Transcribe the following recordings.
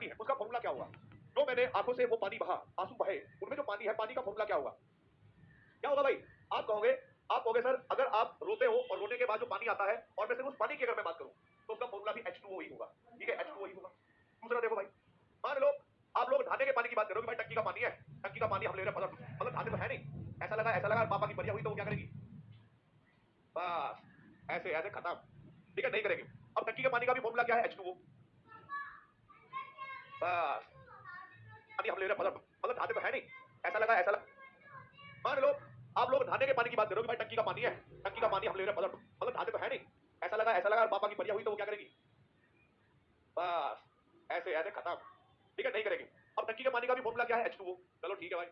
पानी है उसका फॉर्मूला क्या होगा? जो मैंने आंखों से वो पानी बहा, आंसू बहे, उनमें जो पानी है, पानी का फॉर्मूला क्या होगा? क्या होगा भाई? आप कहोगे सर अगर आप रोते हो और रोने के बाद जो पानी आता है और मैं सिर्फ उस पानी की अगर मैं बात करूं तो उसका फॉर्मूला भी H2O ही होगा। ठीक है, H2O ही होगा। दूसरा देखो भाई, मान लो आप लोग नहाने के पानी की बात करोगे, भाई टंकी का पानी है, टंकी का पानी हम ले रहे हैं, मतलब नहाते तो है नहीं, ऐसा लगा पापा की बढ़िया हुई तो वो क्या करेगी? बस ऐसे ऐसे खत्म। ठीक है, नहीं करेंगे। अब टंकी के पानी का भी फॉर्मूला क्या है? H2O। बस पानी हम ले रहे हैं, मतलब नहाते तो है नहीं, ऐसा लगा मान लो आप लोग नहाने के पानी की बात करोगे, भाई टंकी का पानी है, टंकी का पानी हम ले रहे हैं, मतलब नहाते तो है नहीं, ऐसा लगा पापा की बढ़िया हुई तो वो क्या करेगी? बस ऐसे ऐसे खत्म। ठीक है, नहीं करेंगे। अब टंकी के पानी का भी फॉर्मूला क्या है? H2O। चलो ठीक है भाई,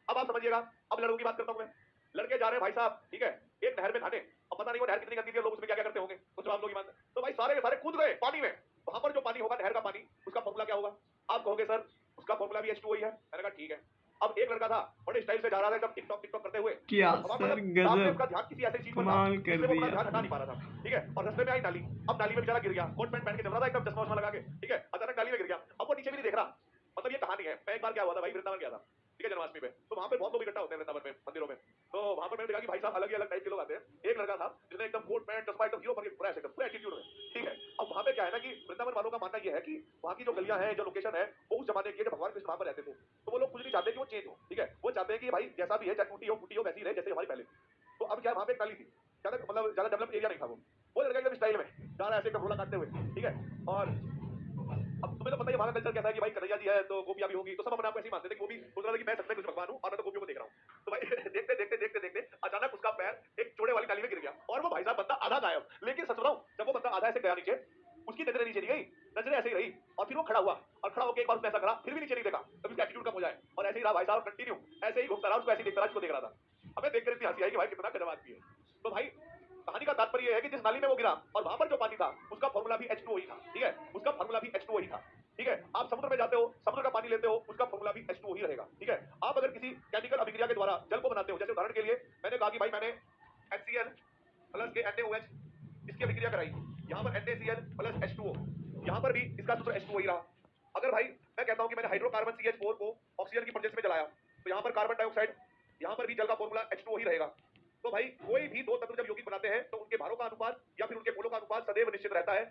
अब आप समझिएगा। अब लड़कों की बात करता हूं मैं। लड़के जा रहे हैं भाई साहब, ठीक है, एक नहर में नहाने। अब पता नहीं वो नहर कितनी गंदी थी, लोग उसमें क्या क्या करते होंगे, तो जवाब लोग ईमान। तो भाई सारे के सारे कूद गए पानी में। वहां पर जो पानी होगा, नहर का पानी, उसका फॉर्मूला क्या होगा? आप कहोगे सर उसका फॉर्मूला भी H2O ही है। मैंने कहा ठीक है। अब एक लड़का था, बड़े स्टाइल से जा रहा था एकदम टिकटॉक टिकटॉक करते हुए, क्या और हवा सर, मतलब सामने गजब उसका ध्यान किसी ऐसी चीज पर था कमाल कर जिससे वो अपना दिया। ध्यान हटा नहीं पा रहा था। ठीक है, और रास्ते में आई नाली। अब नाली में बेचारा गिर गया, कोट पैंट पहन के चल रहा था एकदम, चश्मा वश्मा लगा के। ठीक है, अचानक नाली में गिर गया। अब वो नीचे भी नहीं देख रहा। मतलब ये कहानी है। मैं एक बार क्या हुआ था भाई, वृंदावन गया था, ठीक है, जन्माष्टमी पे। तो वहां पे बहुत लोग इकट्ठा होते हैं वृंदावन में, मंदिरों में। तो वहां पर मैंने देखा कि भाई साहब अलग ही अलग टाइप के लोग आते हैं। एक लड़का था जिसने एकदम कोट पैंट चश्मा एकदम हीरो बन के पूरा ऐसे पूरा एटीट्यूड में। ठीक है, अब वहां पे क्या है ना कि वृंदावन वालों का मानना यह है कि वहां की जो गलियां हैं, जो लोकेशन है, वो उस जमाने की है जब भगवान कृष्ण वहां पर रहते थे। तो वो लोग कुछ नहीं चाहते कि वो चेंज हो। ठीक है, वो चाहते हैं कि भाई जैसा भी है, चाहे टूटी हो वैसी रहे जैसे हमारी पहले थी। तो अब क्या, वहां पे एक टाली थी, ज्यादा मतलब ज्यादा डेवलप एरिया नहीं था वो लड़का एकदम स्टाइल में जा रहा है ऐसे एकदम रोला काटते हुए। ठीक है, और अब तुम्हें तो पता ही है वहां का कल्चर कैसा है कि भाई कन्हैया जी है तो गोपियां भी होंगी, तो सब अपने आप को ऐसे ही मानते थे कि वो भी सोच रहा था कि मैं सच में कुछ भगवान हूं और मैं तो गोपियों को देख रहा हूं। तो भाई देखते अचानक उसका पैर एक चौड़े वाली नाली में गिर गया, और वो भाई साहब बंदा आधा गायब। लेकिन सच बताऊं, जब वो बंदा आधा ऐसे गया नीचे, उसकी नजरें नीचे नहीं गई, नजरें ऐसे ही रही। और फिर वो खड़ा हुआ, और खड़ा होकर एक बार उसने ऐसा करा, फिर भी नीचे नहीं देखा, तब उसका एटीट्यूड कम हो जाए, और ऐसे ही रहा भाई साहब कंटिन्यू, ऐसे ही घूमता रहा, उसको ऐसे ही देखता रहा, उसको देख रहा था। हमें देखकर इतनी हंसी आई कि भाई कितना गजब आदमी है। तो भाई कहानी का तात्पर्य यह है कि जिस नाली में वो गिरा और वहां पर जो पानी था उसका फॉर्मूला भी H2O ही था। ठीक है, उसका फॉर्मूला भी H2O ही था। ठीक है, आप समुद्र में जाते हो, समुद्र का पानी लेते हो, उसका फॉर्मूला भी H2O ही रहेगा। ठीक है, आप अगर किसी केमिकल अभिक्रिया के द्वारा जल को बनाते हो, जैसे उदाहरण के लिए मैंने कहा कि भाई मैंने HCl प्लस के NaOH इसकी अभिक्रिया कराई, यहाँ पर NaCl प्लस H2O, यहाँ पर भी इसका सूत्र H2O ही रहा। अगर भाई मैं कहता हूं कि मैंने हाइड्रोकार्बन CH4 को ऑक्सीजन की प्रेजेंस में जलाया, तो यहाँ पर कार्बन डाइऑक्साइड, यहाँ पर भी जल का फॉर्मूला H2O ही रहेगा। तो भाई कोई भी दो तत्व जब यौगिक बनाते हैं तो उनके भारों का अनुपात या फिर उनके मोलों का अनुपात सदैव निश्चित रहता है।